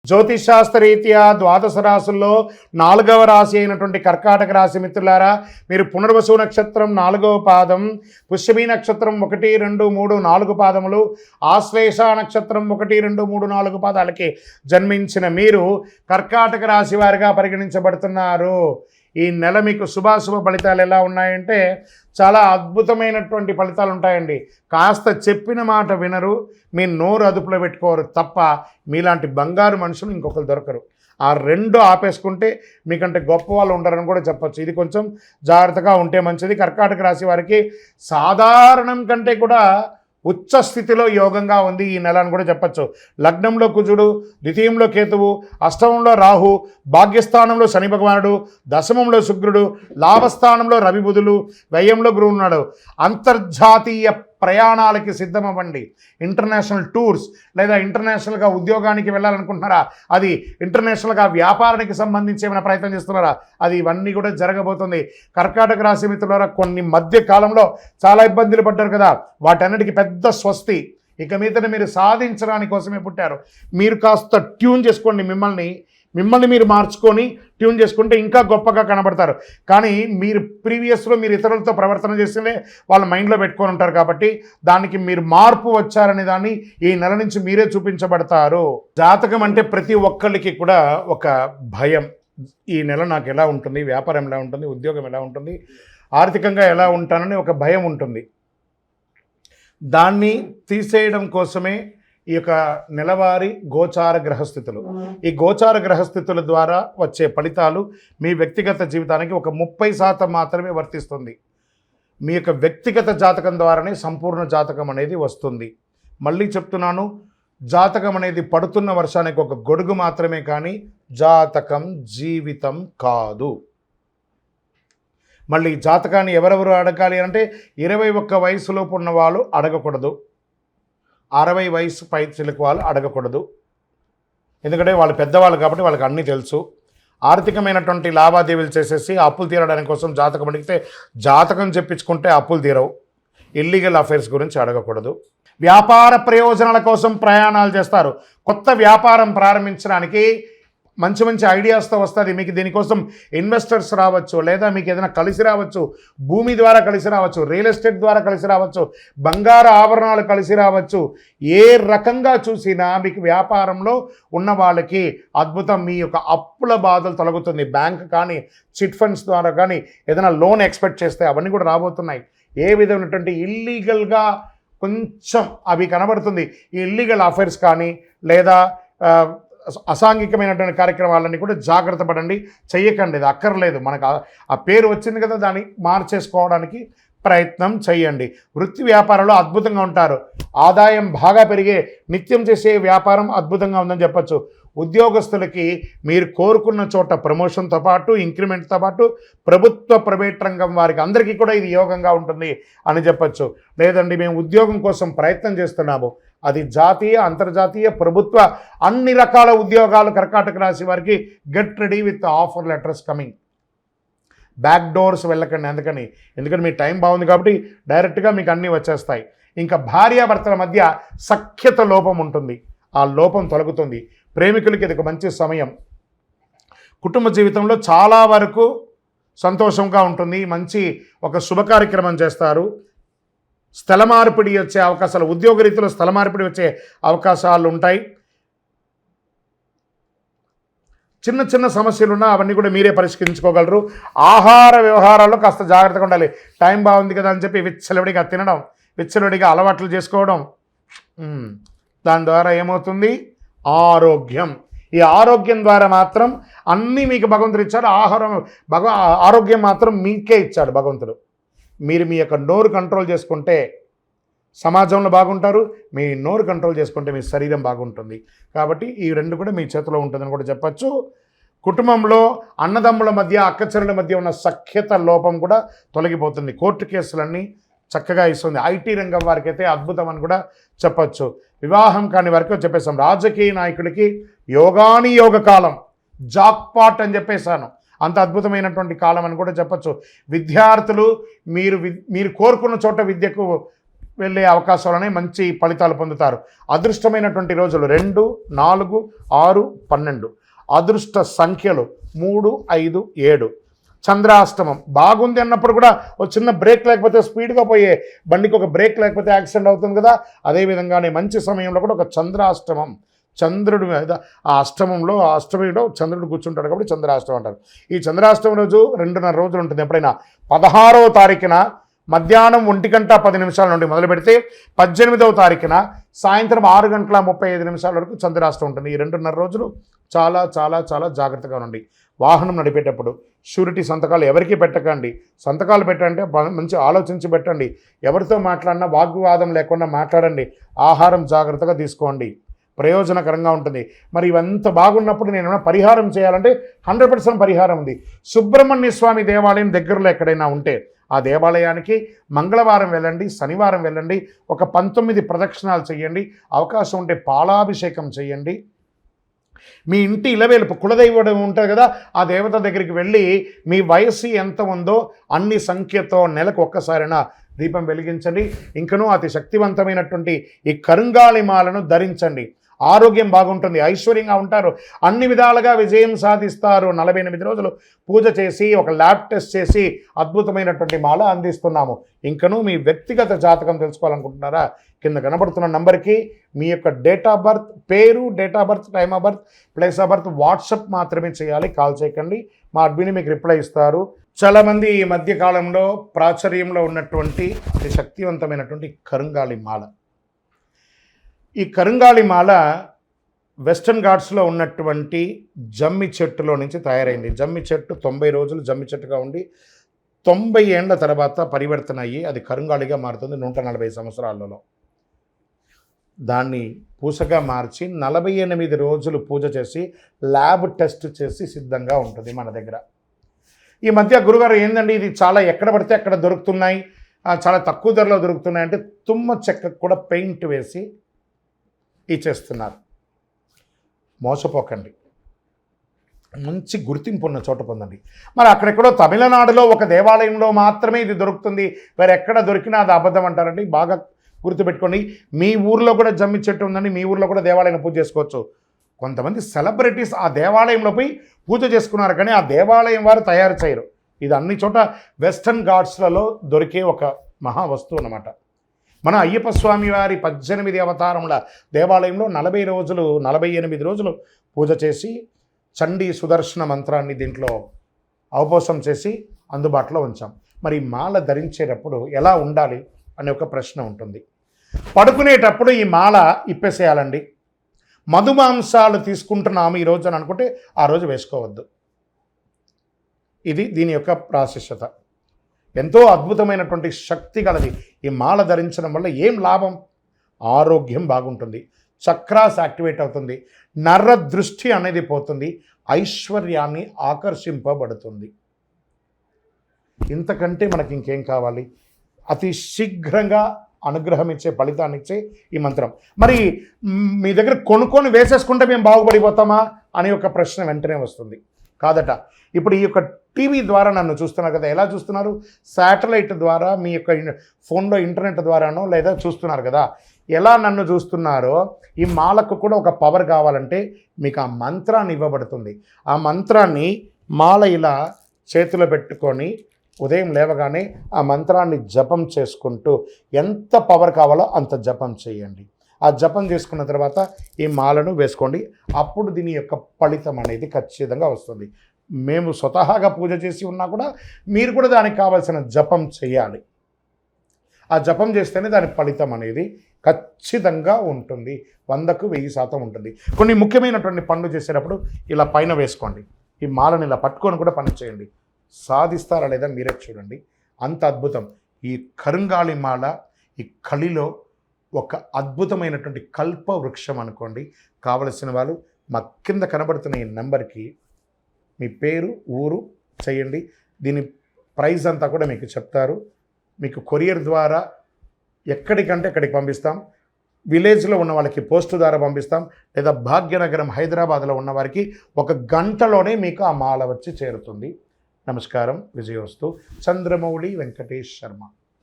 జ్యోతిషాస్త్రరీత్యా ద్వాదశ రాశుల్లో 4వ రాశి అయినటువంటి కర్కాటక రాశి మిత్రులారా, మీరు పునర్వసు నక్షత్రం 4వ పాదం, పుష్యమి నక్షత్రం 1, 2, 3, 4 పాదములు, ఆశ్లేష నక్షత్రం 1, 2, 3, 4 పాదాలకి జన్మించిన మీరు కర్కాటక రాశి వారిగా పరిగణించబడుతున్నారు. ఈ నెల మీకు శుభాశుభ ఫలితాలు ఎలా ఉన్నాయంటే చాలా అద్భుతమైనటువంటి ఫలితాలు ఉంటాయండి. కాస్త చెప్పిన మాట వినరు, మీ నోరు అదుపులో పెట్టుకోరు తప్ప మీలాంటి బంగారు మనుషులు ఇంకొకరు దొరకరు. ఆ 2 ఆపేసుకుంటే మీకంటే గొప్ప వాళ్ళు ఉండరని కూడా చెప్పచ్చు. ఇది కొంచెం జాగ్రత్తగా ఉంటే మంచిది. కర్కాటక రాశి వారికి సాధారణం కంటే కూడా ఉచ్చ స్థితిలో యోగంగా ఉంది ఈ నెల అని కూడా చెప్పచ్చు. లగ్నంలో కుజుడు, ద్వితీయంలో కేతువు, అష్టమంలో రాహు, భాగ్యస్థానంలో శని భగవానుడు, దశమంలో శుక్రుడు, లాభస్థానంలో రవి బుధులు, వ్యయంలో గురువు ఉన్నాడు. అంతర్జాతీయ ప్రయాణాలకి సిద్ధమవ్వండి. ఇంటర్నేషనల్ టూర్స్ లేదా ఇంటర్నేషనల్గా ఉద్యోగానికి వెళ్ళాలనుకుంటున్నారా, అది ఇంటర్నేషనల్గా వ్యాపారానికి సంబంధించి ఏమైనా ప్రయత్నం చేస్తున్నారా, అది ఇవన్నీ కూడా జరగబోతుంది. కర్కాటక రాశి మిత్రులారా, కొన్ని మధ్య కాలంలో చాలా ఇబ్బందులు పడ్డారు కదా, వాటన్నిటికీ పెద్ద స్వస్తి. ఇక మీదట మీరు సాధించడానికి కోసమే పుట్టారు. మీరు కాస్త ట్యూన్ చేసుకోండి, మిమ్మల్ని మీరు మార్చుకొని ట్యూన్ చేసుకుంటే ఇంకా గొప్పగా కనబడతారు. కానీ మీరు ప్రీవియస్లో మీరు ఇతరులతో ప్రవర్తన చేస్తేనే వాళ్ళ మైండ్లో పెట్టుకొని ఉంటారు. కాబట్టి దానికి మీరు మార్పు వచ్చారనే దాన్ని ఈ నెల నుంచి మీరే చూపించబడతారు. జాతకం అంటే ప్రతి ఒక్కరికి కూడా ఒక భయం. ఈ నెల నాకు ఎలా ఉంటుంది, వ్యాపారం ఎలా ఉంటుంది, ఉద్యోగం ఎలా ఉంటుంది, ఆర్థికంగా ఎలా ఉంటానని ఒక భయం ఉంటుంది. దాన్ని తీసేయడం కోసమే ఈ యొక్క నెలవారీ గోచార గ్రహస్థితులు. ఈ గోచార గ్రహస్థితుల ద్వారా వచ్చే ఫలితాలు మీ వ్యక్తిగత జీవితానికి ఒక 30% మాత్రమే వర్తిస్తుంది. మీ యొక్క వ్యక్తిగత జాతకం ద్వారానే సంపూర్ణ జాతకం అనేది వస్తుంది. మళ్ళీ చెప్తున్నాను, జాతకం అనేది పడుతున్న వర్షానికి ఒక గొడుగు మాత్రమే, కానీ జాతకం జీవితం కాదు. మళ్ళీ జాతకాన్ని ఎవరెవరు అడగాలి అంటే 21 వయసులోపు ఉన్న వాళ్ళు అడగకూడదు, 60 వయసు పై చిలుకు వాళ్ళు అడగకూడదు. ఎందుకంటే వాళ్ళు పెద్దవాళ్ళు కాబట్టి వాళ్ళకి అన్నీ తెలుసు. ఆర్థికమైనటువంటి లావాదేవీలు చేసేసి అప్పులు తీరడానికి కోసం జాతకం అడిగితే జాతకం చెప్పించుకుంటే అప్పులు తీరవు. ఇల్లీగల్ అఫైర్స్ గురించి అడగకూడదు. వ్యాపార ప్రయోజనాల కోసం ప్రయాణాలు చేస్తారు. కొత్త వ్యాపారం ప్రారంభించడానికి మంచి మంచి ఐడియాస్తో వస్తుంది. మీకు దీనికోసం ఇన్వెస్టర్స్ రావచ్చు, లేదా మీకు ఏదైనా కలిసి రావచ్చు, భూమి ద్వారా కలిసి రావచ్చు, రియల్ ఎస్టేట్ ద్వారా కలిసి రావచ్చు, బంగారు ఆభరణాలు కలిసి రావచ్చు. ఏ రకంగా చూసినా మీకు వ్యాపారంలో ఉన్న వాళ్ళకి అద్భుతం. మీ యొక్క అప్పుల బాధలు తొలగుతుంది. బ్యాంక్ కానీ చిట్ ఫండ్స్ ద్వారా కానీ ఏదైనా లోన్ ఎక్స్పెక్ట్ చేస్తే అవన్నీ కూడా రాబోతున్నాయి. ఏ విధమైనటువంటి ఇల్లీగల్గా కొంచెం అవి కనబడుతుంది. ఈ ఇల్లీగల్ అఫైర్స్ కానీ లేదా అసాంఘికమైనటువంటి కార్యక్రమాలన్నీ కూడా జాగ్రత్త పడండి, చెయ్యకండి. ఇది అక్కర్లేదు. మనకు ఆ పేరు వచ్చింది కదా, దాన్ని మార్చేసుకోవడానికి ప్రయత్నం చేయండి. వృత్తి వ్యాపారంలో అద్భుతంగా ఉంటారు. ఆదాయం బాగా పెరిగే నిత్యం చేసే వ్యాపారం అద్భుతంగా ఉందని చెప్పచ్చు. ఉద్యోగస్తులకి మీరు కోరుకున్న చోట ప్రమోషన్తో పాటు ఇంక్రిమెంట్తో పాటు ప్రభుత్వ ప్రైవేట్ రంగం వారికి అందరికీ కూడా ఇది యోగంగా ఉంటుంది అని చెప్పచ్చు. లేదండి మేము ఉద్యోగం కోసం ప్రయత్నం చేస్తున్నాము, అది జాతీయ అంతర్జాతీయ ప్రభుత్వ అన్ని రకాల ఉద్యోగాలు కర్కాటక రాశి వారికి get ready with offer letters coming. Back doors వెళ్ళకండి. ఎందుకంటే మీ టైం బాగుంది కాబట్టి డైరెక్ట్గా మీకు అన్నీ వచ్చేస్తాయి. ఇంకా భార్యాభర్తల మధ్య సఖ్యత లోపం ఉంటుంది, ఆ లోపం తొలగుతుంది. ప్రేమికులకి ఇది ఒక మంచి సమయం. కుటుంబ జీవితంలో చాలా వరకు సంతోషంగా ఉంటుంది. మంచి ఒక శుభ కార్యక్రమం చేస్తారు. స్థల మార్పిడి వచ్చే అవకాశాలు, ఉద్యోగ రీతిలో స్థల మార్పిడి వచ్చే అవకాశాలు ఉంటాయి. చిన్న చిన్న సమస్యలున్నా అవన్నీ కూడా మీరే పరిష్కరించుకోగలరు. ఆహార వ్యవహారాల్లో కాస్త జాగ్రత్తగా ఉండాలి. టైం బాగుంది కదా అని చెప్పి విచ్చలవిడిగా తినడం, విచ్చలవిడిగా అలవాట్లు చేసుకోవడం, దాని ద్వారా ఏమవుతుంది, ఆరోగ్యం. ఈ ఆరోగ్యం ద్వారా మాత్రం అన్నీ మీకు భగవంతుడు ఇచ్చాడు. ఆరోగ్యం మాత్రం మీకే ఇచ్చాడు భగవంతుడు. మీరు మీ యొక్క నోరు కంట్రోల్ చేసుకుంటే సమాజంలో బాగుంటారు, మీ నోరు కంట్రోల్ చేసుకుంటే మీ శరీరం బాగుంటుంది. కాబట్టి ఈ 2 కూడా మీ చేతిలో ఉంటుందని కూడా చెప్పచ్చు. కుటుంబంలో అన్నదమ్ముల మధ్య అక్కచెల్లెల మధ్య ఉన్న సఖ్యత లోపం కూడా తొలగిపోతుంది. కోర్టు కేసులన్నీ చక్కగా ఇస్తుంది. ఐటీ రంగం వారికి అయితే అద్భుతం అని కూడా చెప్పచ్చు. వివాహం కాని వారికి చెప్పేసాం. రాజకీయ నాయకుడికి యోగాని యోగ కాలం, జాక్పాట్ అని చెప్పేశాను. అంత అద్భుతమైనటువంటి కాలం అని కూడా చెప్పచ్చు. విద్యార్థులు మీరు కోరుకున్న చోట విద్యకు వెళ్ళే అవకాశాలనే మంచి ఫలితాలు పొందుతారు. అదృష్టమైనటువంటి రోజులు 2, 4, 6, 12. అదృష్ట సంఖ్యలు 3, 5, 7. చంద్రాష్టమం బాగుంది అన్నప్పుడు కూడా ఒక చిన్న బ్రేక్ లేకపోతే స్పీడ్గా పోయే బండికి ఒక బ్రేక్ లేకపోతే యాక్సిడెంట్ అవుతుంది కదా, అదేవిధంగానే మంచి సమయంలో కూడా ఒక చంద్రాష్టమం, చంద్రుడి మీద ఆ అష్టమంలో ఆ అష్టమిలో చంద్రుడు కూర్చుంటాడు కాబట్టి చంద్రాష్టమం అంటారు. ఈ చంద్రాష్టమం రోజు 2.5 రోజులు ఉంటుంది. ఎప్పుడైనా 16వ తారీఖున మధ్యాహ్నం 1:10 నుండి మొదలు పెడితే 18వ తారీఖున సాయంత్రం 6:35 వరకు చంద్రాష్టమం ఉంటుంది. ఈ 2.5 రోజులు చాలా చాలా చాలా జాగ్రత్తగా ఉండండి. వాహనం నడిపేటప్పుడు షూరిటీ సంతకాలు ఎవరికి పెట్టకండి. సంతకాలు పెట్టంటే మంచి ఆలోచించి పెట్టండి. ఎవరితో మాట్లాడినా వాగ్వివాదం లేకుండా మాట్లాడండి. ఆహారం జాగ్రత్తగా తీసుకోండి, ప్రయోజనకరంగా ఉంటుంది. మరి ఇవంతా బాగున్నప్పుడు నేను పరిహారం చేయాలంటే 100% పరిహారం ఉంది. సుబ్రహ్మణ్య స్వామి దేవాలయం దగ్గరలో ఎక్కడైనా ఉంటే ఆ దేవాలయానికి మంగళవారం వెళ్ళండి, శనివారం వెళ్ళండి, ఒక 19 ప్రదక్షిణాలు చేయండి. అవకాశం ఉంటే పాలాభిషేకం చేయండి. మీ ఇంటి ఇలవేలుపు కులదైవం ఉంటుంది కదా, ఆ దేవత దగ్గరికి వెళ్ళి మీ వయస్సు ఎంత ఉందో అన్ని సంఖ్యతో నెలకు ఒక్కసారైనా దీపం వెలిగించండి. ఇంకనూ అతి శక్తివంతమైనటువంటి ఈ కరుంగాళిమాలను ధరించండి. ఆరోగ్యం బాగుంటుంది, ఐశ్వర్యంగా ఉంటారు, అన్ని విధాలుగా విజయం సాధిస్తారు. 48 రోజులు పూజ చేసి ఒక ల్యాబ్ టెస్ట్ చేసి అద్భుతమైనటువంటి మాల అందిస్తున్నాము. ఇంకనూ మీ వ్యక్తిగత జాతకం తెలుసుకోవాలనుకుంటున్నారా? కింద కనబడుతున్న నంబర్కి మీ యొక్క డేట్ ఆఫ్ బర్త్, పేరు, date of birth, time of birth, place of birth WhatsApp మాత్రమే చేయాలి, కాల్ చేయకండి. మా అడ్మిన్ మీకు రిప్లై ఇస్తారు. చాలామంది ఈ మధ్య కాలంలో ప్రాచుర్యంలో ఉన్నటువంటి అతి శక్తివంతమైనటువంటి కరుంగాళి మాల. ఈ కరుంగాళి మాల వెస్టర్న్ ఘాట్స్లో ఉన్నటువంటి జమ్మి చెట్టులో నుంచి తయారైంది. జమ్మి చెట్టు 90 రోజులు జమ్మి చెట్టుగా ఉండి 90 ఏళ్ల తర్వాత పరివర్తన అయ్యి అది కరుంగాళిగా మారుతుంది 140 సంవత్సరాలలో. దాన్ని పూసగా మార్చి 48 రోజులు పూజ చేసి ల్యాబ్ టెస్ట్ చేసి సిద్ధంగా ఉంటుంది మన దగ్గర. ఈ మధ్య గురుగారు ఏందండి ఇది చాలా ఎక్కడ పడితే అక్కడ దొరుకుతున్నాయి, చాలా తక్కువ ధరలో దొరుకుతున్నాయి అంటే తుమ్మ చెక్కకు కూడా పెయింట్ వేసి ఇచ్చేస్తున్నారు. మోసపోకండి, మంచి గుర్తింపు ఉన్న చోట పొందండి. మరి అక్కడెక్కడో తమిళనాడులో ఒక దేవాలయంలో మాత్రమే ఇది దొరుకుతుంది, వేరే ఎక్కడ దొరికినా అది అబద్ధం అంటారండి. బాగా గుర్తుపెట్టుకోండి. మీ ఊర్లో కూడా జమ్మి చెట్టు ఉందండి, మీ ఊర్లో కూడా దేవాలయం పూజ చేసుకోవచ్చు. కొంతమంది సెలబ్రిటీస్ ఆ దేవాలయంలో పోయి పూజ చేసుకున్నారు కానీ ఆ దేవాలయం వారు తయారు చేయరు. ఇది అన్ని చోట వెస్టర్న్ ఘాట్స్లలో దొరికే ఒక మహా వస్తువు అన్నమాట. మన అయ్యప్ప స్వామి వారి 18 అవతారముల దేవాలయంలో 48 రోజులు పూజ చేసి చండీ సుదర్శన మంత్రాన్ని దీంట్లో అవపోసం చేసి అందుబాటులో ఉంచాం. మరి మాల ధరించేటప్పుడు ఎలా ఉండాలి అనే ఒక ప్రశ్న ఉంటుంది. పడుకునేటప్పుడు ఈ మాల ఇప్పేసేయాలండి. మధుమాంసాలు తీసుకుంటున్నాము ఈరోజు అని అనుకుంటే ఆ రోజు వేసుకోవద్దు. ఇది దీని యొక్క ప్రాశస్యత. ఎంతో అద్భుతమైనటువంటి శక్తి కలది. ఈ మాల ధరించడం వల్ల ఏం లాభం? ఆరోగ్యం బాగుంటుంది, చక్రాస్ యాక్టివేట్ అవుతుంది, నర్ర దృష్టి అనేది పోతుంది, ఐశ్వర్యాన్ని ఆకర్షింపబడుతుంది. ఇంతకంటే మనకి ఇంకేం కావాలి? అతి శీఘ్రంగా అనుగ్రహం ఇచ్చే, ఫలితాన్ని ఇచ్చే ఈ మంత్రం. మరి మీ దగ్గర కొనుక్కొని వేసేసుకుంటే మేము బాగుపడిపోతామా అనే ఒక ప్రశ్న వెంటనే వస్తుంది. కాదట. ఇప్పుడు ఈ యొక్క టీవీ ద్వారా నన్ను చూస్తున్నారు కదా, ఎలా చూస్తున్నారు? శాటిలైట్ ద్వారా మీ యొక్క ఫోన్లో ఇంటర్నెట్ ద్వారానో లేదా చూస్తున్నారు కదా. ఎలా నన్ను చూస్తున్నారో ఈ మాలకు కూడా ఒక పవర్ కావాలంటే మీకు ఆ మంత్రాన్ని ఇవ్వబడుతుంది. ఆ మంత్రాన్ని మాల ఇలా చేతిలో పెట్టుకొని ఉదయం లేవగానే ఆ మంత్రాన్ని జపం చేసుకుంటూ ఎంత పవర్ కావాలో అంత జపం చేయండి. ఆ జపం చేసుకున్న తర్వాత ఈ మాలను వేసుకోండి. అప్పుడు దీని యొక్క ఫలితం అనేది ఖచ్చితంగా వస్తుంది. మేము స్వతహాగా పూజ చేసి ఉన్నా కూడా మీరు కూడా దానికి కావాల్సిన జపం చేయాలి. ఆ జపం చేస్తేనే దాని ఫలితం అనేది ఖచ్చితంగా ఉంటుంది. 100కు 1000% ఉంటుంది. కొన్ని ముఖ్యమైనటువంటి పనులు చేసేటప్పుడు ఇలా పైన వేసుకోండి. ఈ మాలను ఇలా పట్టుకొని కూడా పని చేయండి. సాధిస్తారా లేదా మీరే చూడండి. అంత అద్భుతం. ఈ కరుంగాళి మాల ఈ కలిలో ఒక అద్భుతమైనటువంటి కల్ప వృక్షం అనుకోండి. కావలసిన వాళ్ళు మా కింద కనబడుతున్న ఈ నెంబర్కి మీ పేరు, ఊరు చేయండి. దీని ప్రైస్ అంతా కూడా మీకు చెప్తారు. మీకు కొరియర్ ద్వారా ఎక్కడికంటే అక్కడికి పంపిస్తాం. విలేజ్లో ఉన్న వాళ్ళకి పోస్టు ద్వారా పంపిస్తాం. లేదా భాగ్యనగరం హైదరాబాద్లో ఉన్న వారికి 1 గంటలోనే మీకు ఆ మాల వచ్చి చేరుతుంది. నమస్కారం. విజయోస్తు. చంద్రమౌళి వెంకటేష్ శర్మ.